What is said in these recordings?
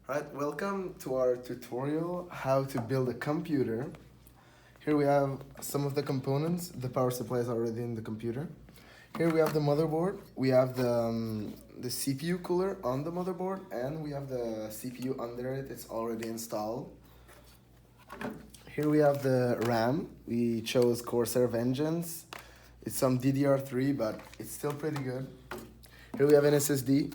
Right, welcome to our tutorial how to build a computer. Here we have some of the components. The power supply is already in the computer. Here we have the motherboard. We have the CPU cooler on the motherboard, and we have the CPU under it. It's already installed. Here we have the RAM. We chose Corsair Vengeance. It's some DDR3, but it's still pretty good. Here we have an SSD.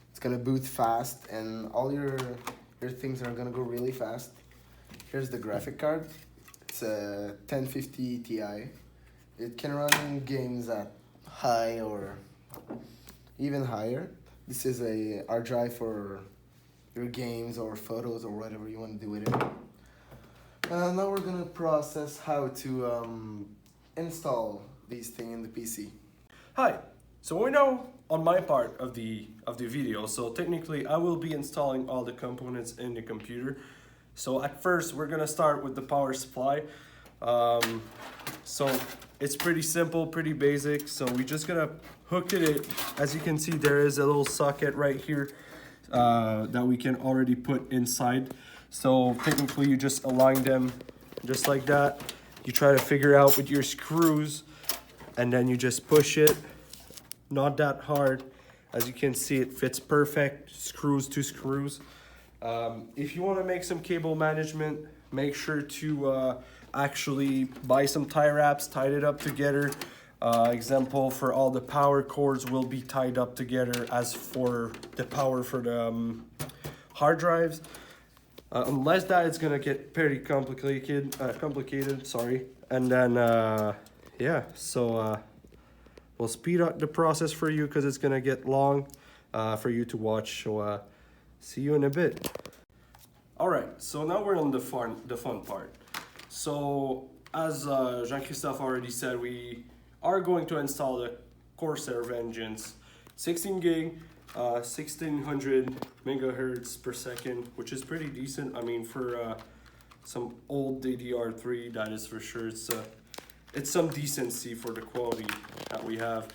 It's gonna boot fast, and all your things are gonna go really fast. Here's the graphic card. It's a 1050 Ti. It can run games at high or even higher. This is a hard drive for your games or photos or whatever you want to do with it. Now we're gonna process how to install these things in the PC. Hi, so we're now on my part of the video. So technically I will be installing all the components in the computer. So at first we're gonna start with the power supply. So it's pretty simple, pretty basic. So we're just gonna hook it in. As you can see, there is a little socket right here that we can already put inside. So technically you just align them just like that. You try to figure out with your screws, and then you just push it. Not that hard. As you can see, it fits perfect, screws to screws. If you want to make some cable management, make sure to actually buy some tie wraps, tie it up together. Example, for all the power cords will be tied up together as for the power for the hard drives. Unless that, it's gonna get pretty complicated, sorry. And then, yeah, so we'll speed up the process for you because it's gonna get long for you to watch. So see you in a bit. All right, so now we're on the fun part. So as Jean-Chrystophe already said, we are going to install the Corsair Vengeance 16 gig, 1600 megahertz per second, which is pretty decent. I mean, for some old DDR3, that is for sure. It's some decency for the quality that we have.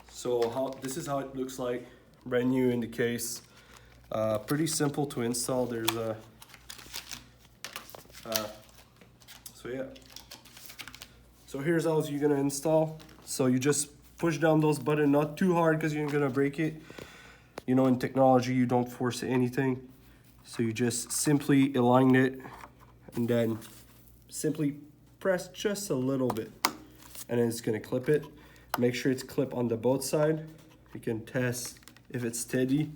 So this is how it looks like, brand new in the case. Pretty simple to install. There's a so yeah. So here's how you're gonna install. So you just push down those buttons, not too hard because you're gonna break it. You know, in technology, you don't force anything. So you just simply align it and then simply press just a little bit, and then it's gonna clip it. Make sure it's clipped on the both side. You can test if it's steady,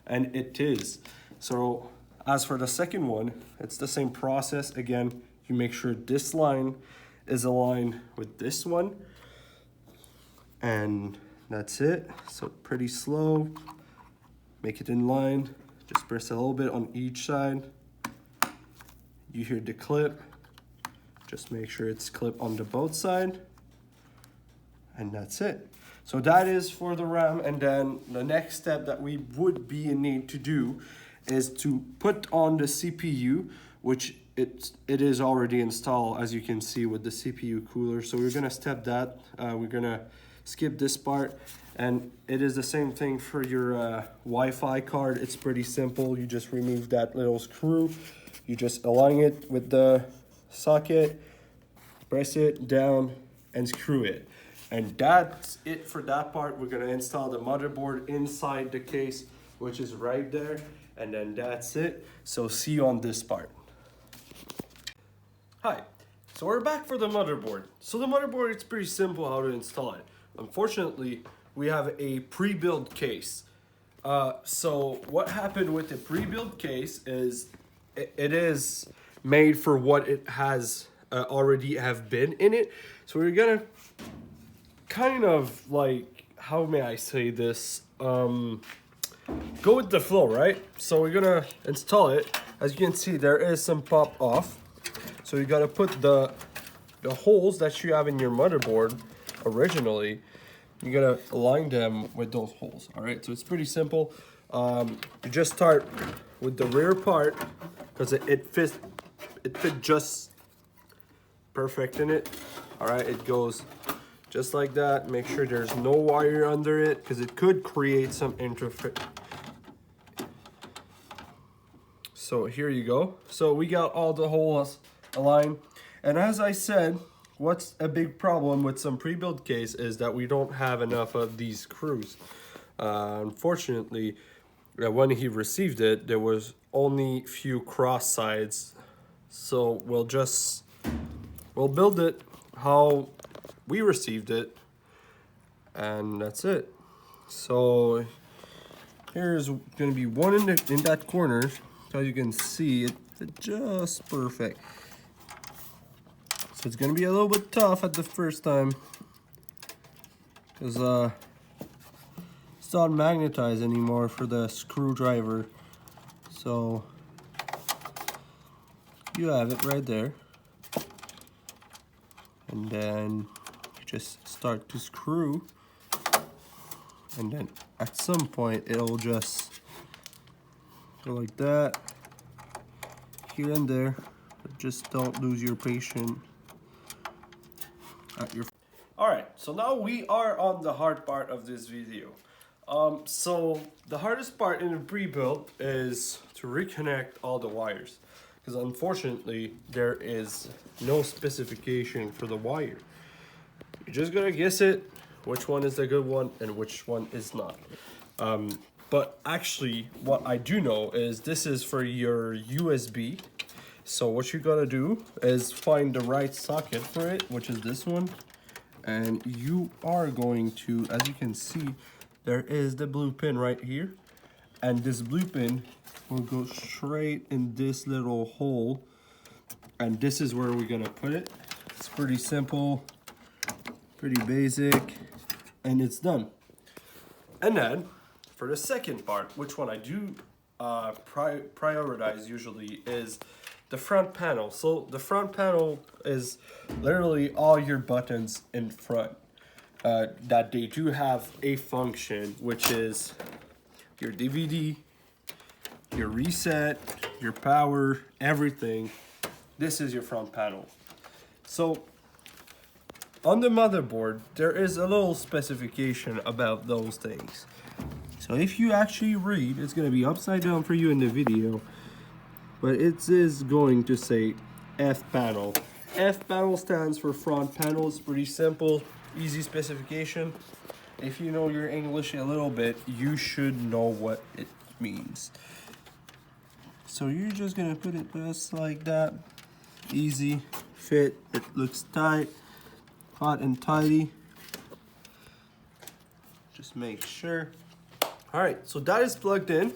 and it is. So as for the second one, it's the same process. Again, you make sure this line is aligned with this one, and that's it. So pretty slow. Make it in line. Just press a little bit on each side. You hear the clip. Just make sure it's clipped on the both side, and that's it. So that is for the RAM, and then the next step that we would be in need to do is to put on the CPU, which it is already installed, as you can see, with the CPU cooler. So we're gonna step that. We're gonna skip this part, and it is the same thing for your Wi-Fi card. It's pretty simple. You just remove that little screw. You just align it with the socket, press it down, and screw it. And that's it for that part. We're gonna install the motherboard inside the case, which is right there, and then that's it. So see you on this part. Hi, so we're back for the motherboard. So the motherboard, it's pretty simple how to install it. Unfortunately, we have a pre-built case. So what happened with the pre-built case is it is made for what it has already have been in it. So we're gonna kind of like, how may I say this? Go with the flow, right? So we're gonna install it. As you can see, there is some pop off. So you gotta put the holes that you have in your motherboard originally, you gotta align them with those holes. All right, so it's pretty simple. You just start with the rear part because it fit just perfect in it. All right, it goes just like that. Make sure there's no wire under it because it could create some interference. So here you go. So we got all the holes aligned. And as I said, what's a big problem with some pre-built case is that we don't have enough of these screws. Unfortunately, when he received it, there was only few cross sides. So we'll build it how we received it, and that's it. So here's gonna be one in that corner, so you can see it's just perfect. So it's gonna be a little bit tough at the first time, because it's not magnetized anymore for the screwdriver. So you have it right there, and then you just start to screw, and then at some point it'll just go like that, here and there. But just don't lose your patience at your... Alright, so now we are on the hard part of this video. So the hardest part in the pre-build is to reconnect all the wires, because unfortunately there is no specification for the wire. You're just gonna guess it, which one is the good one and which one is not. But actually what I do know is this is for your USB. So what you're gonna do is find the right socket for it, which is this one. And you are going to, as you can see, there is the blue pin right here. And this blue pin will go straight in this little hole. And this is where we're gonna put it. It's pretty simple, pretty basic, and it's done. And then for the second part, which one I do prioritize usually, is the front panel. So the front panel is literally all your buttons in front, that they do have a function, which is your DVD, your reset, your power, everything. This is your front panel. So on the motherboard, there is a little specification about those things. So if you actually read, it's going to be upside down for you in the video, but it is going to say F panel. F panel stands for front panel. It's pretty simple, easy specification. If you know your English a little bit, you should know what it means. So you're just going to put it just like that. Easy fit, it looks tight, hot and tidy. Just make sure. Alright, so that is plugged in.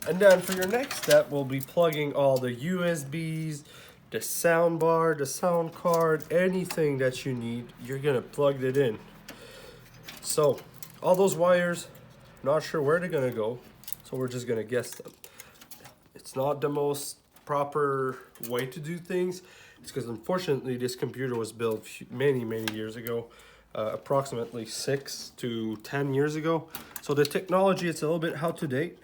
And then for your next step, we'll be plugging all the USBs, the sound bar, the sound card, anything that you need, you're gonna plug it in. So all those wires, not sure where they're gonna go, so we're just gonna guess them. It's not the most proper way to do things. It's because unfortunately this computer was built many years ago, approximately 6 to 10 years ago. So the technology is a little bit out to date,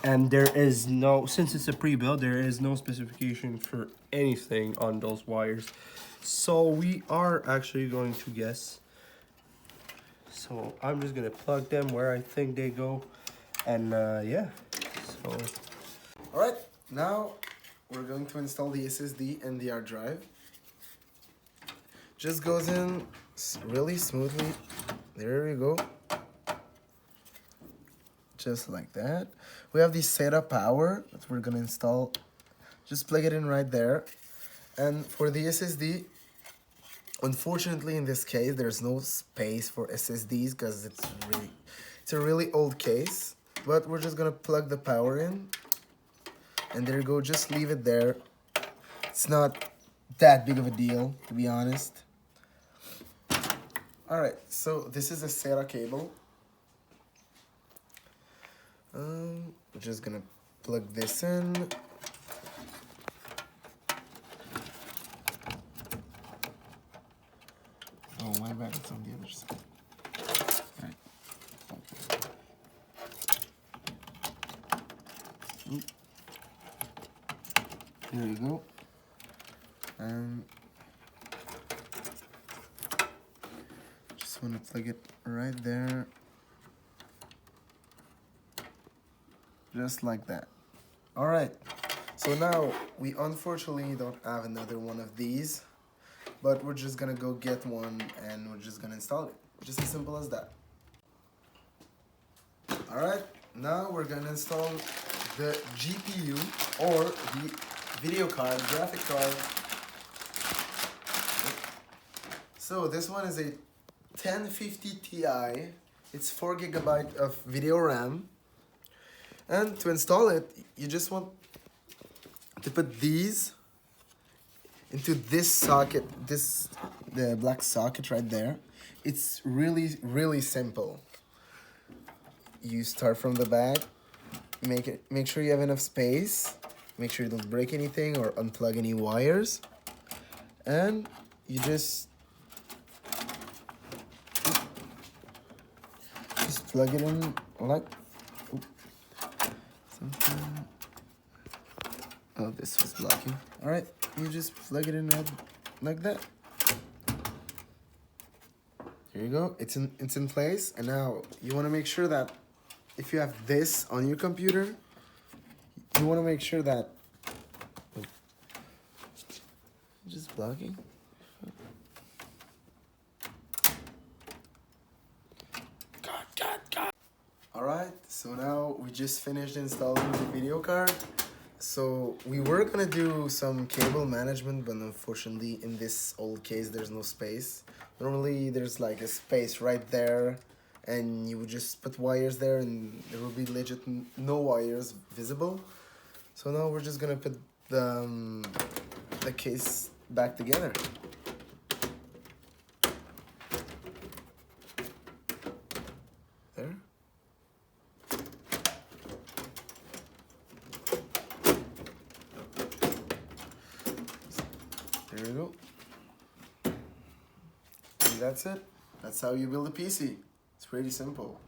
and there is no, since it's a pre-build, there is no specification for anything on those wires. So we are actually going to guess. So I'm just gonna plug them where I think they go, and yeah. So All right, now we're going to install the SSD and the hard drive. Just goes in really smoothly. There we go. Just like that. We have the SATA power that we're gonna install. Just plug it in right there. And for the SSD, unfortunately in this case, there's no space for SSDs because it's a really old case. But we're just gonna plug the power in. And there you go, just leave it there. It's not that big of a deal, to be honest. Alright, so this is a SATA cable. We're just gonna plug this in. Oh, my bad, it's on the other side. Alright. Okay. There you go. Just want to plug it right there. Just like that. Alright, so now we unfortunately don't have another one of these, but we're just gonna go get one and we're just gonna install it. Just as simple as that. Alright, now we're gonna install the GPU or the video card, graphic card. So this one is a 1050 Ti. It's 4 GB of video RAM. And to install it, you just want to put these into this socket, the black socket right there. It's really simple. You start from the back, make sure you have enough space, make sure you don't break anything or unplug any wires, and you just plug it in like something. Oh, this was blocking. All right, you just plug it in like that. Here you go. It's in place, and now you want to make sure that if you have this on your computer, you want to make sure that just blocking. God. All right, so now we just finished installing the video card. So we were gonna do some cable management, but unfortunately in this old case there's no space. Normally there's like a space right there, and you would just put wires there and there will be legit no wires visible. So now we're just gonna put the case back together. There. There we go. And that's it. That's how you build a PC. It's pretty simple.